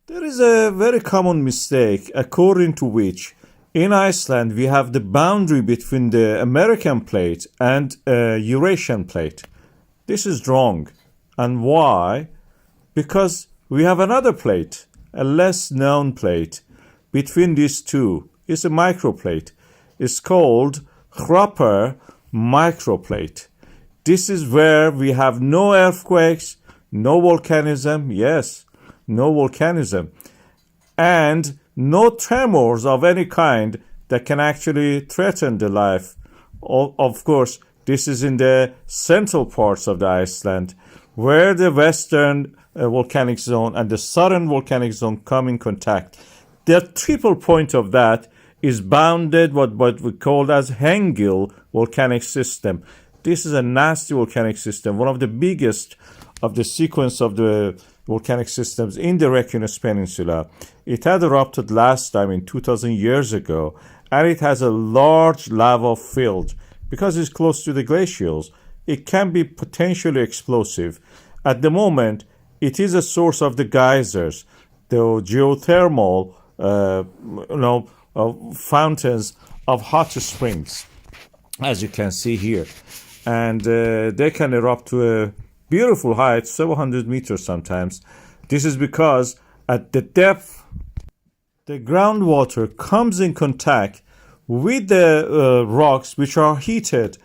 There is a very common mistake according to which in Iceland we have the boundary between the American plate and Eurasian plate. This is wrong. And why? Because we have another plate, a less known plate between these two. It's a microplate. It's called Hreppar microplate. This is where we have no earthquakes, no volcanism, yes, no volcanism, and no tremors of any kind that can actually threaten the life. Of course, this is in the central parts of the Iceland, where the western volcanic zone and the southern volcanic zone come in contact. The triple point of that is bounded what we call as Hengill volcanic system. This is a nasty volcanic system, one of the biggest of the sequence of the volcanic systems in the Reykjanes Peninsula. It had erupted last time in 2000 years ago, and it has a large lava field. Because it's close to the glaciers, it can be potentially explosive. At the moment, it is a source of the geysers, the geothermal fountains of hot springs, as you can see here. And they can erupt to a beautiful height, several hundred meters sometimes. This is because at the depth, the groundwater comes in contact with the rocks which are heated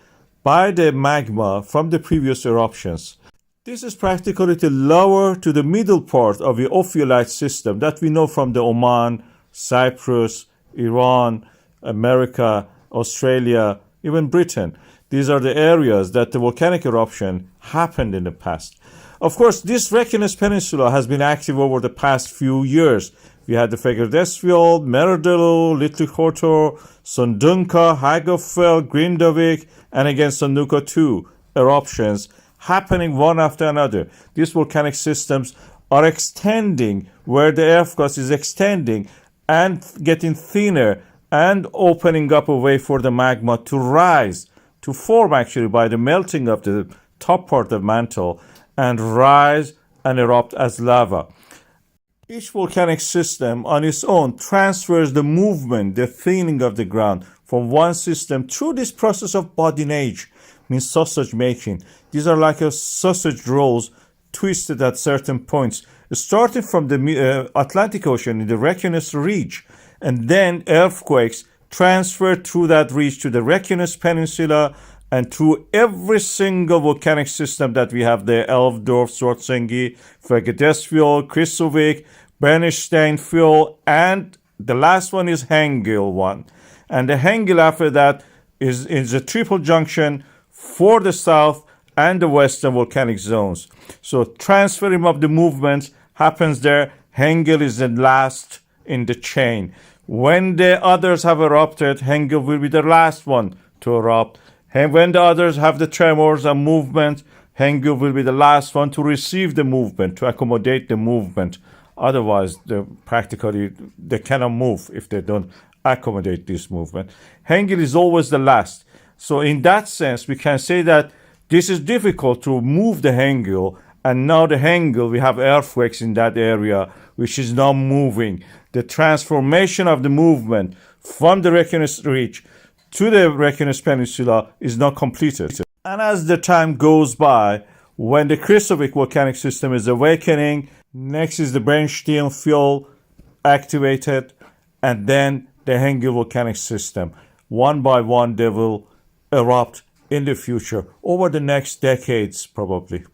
by the magma from the previous eruptions. This is practically the lower to the middle part of the ophiolite system that we know from the Oman, Cyprus, Iran, America, Australia, even Britain. These are the areas that the volcanic eruption happened in the past. Of course, this Reykjanes Peninsula has been active over the past few years. We had the Fagradalsfjall, Merardillo, Litli-Hortor, Sundunka, Hagafell, Grindavik, and again Sundunka 2 eruptions happening one after another. These volcanic systems are extending where the earth crust is extending and getting thinner and opening up a way for the magma to rise, to form actually by the melting of the top part of the mantle and rise and erupt as lava. Each volcanic system on its own transfers the movement, the thinning of the ground from one system through this process of bodinage, means sausage making. These are like a sausage rolls twisted at certain points, starting from the Atlantic Ocean in the Reykjanes Ridge, and then earthquakes transfer through that ridge to the Reykjanes Peninsula and through every single volcanic system that we have there: Elfdorf, Svartsengi, Fagradalsfjall, Kristuvik, Bernsteinfjall, and the last one is Hengill one. And the Hengill after that is a triple junction for the south and the western volcanic zones. So transferring of the movements happens there. Hengill is the last in the chain. When the others have erupted, Hengill will be the last one to erupt. And when the others have the tremors and movement, Hengill will be the last one to receive the movement, to accommodate the movement. Otherwise, practically they cannot move if they don't accommodate this movement. Hengill is always the last. So in that sense, we can say that this is difficult to move the Hengill, and now the Hengill, we have earthquakes in that area, which is now moving. The transformation of the movement from the Reykjanes Ridge to the Reykjanes Peninsula is not completed. And as the time goes by, when the Kristuvik volcanic system is awakening, next is the Bernsteinfjall activated, and then the Hengill volcanic system. One by one, they will erupt in the future over the next decades, probably.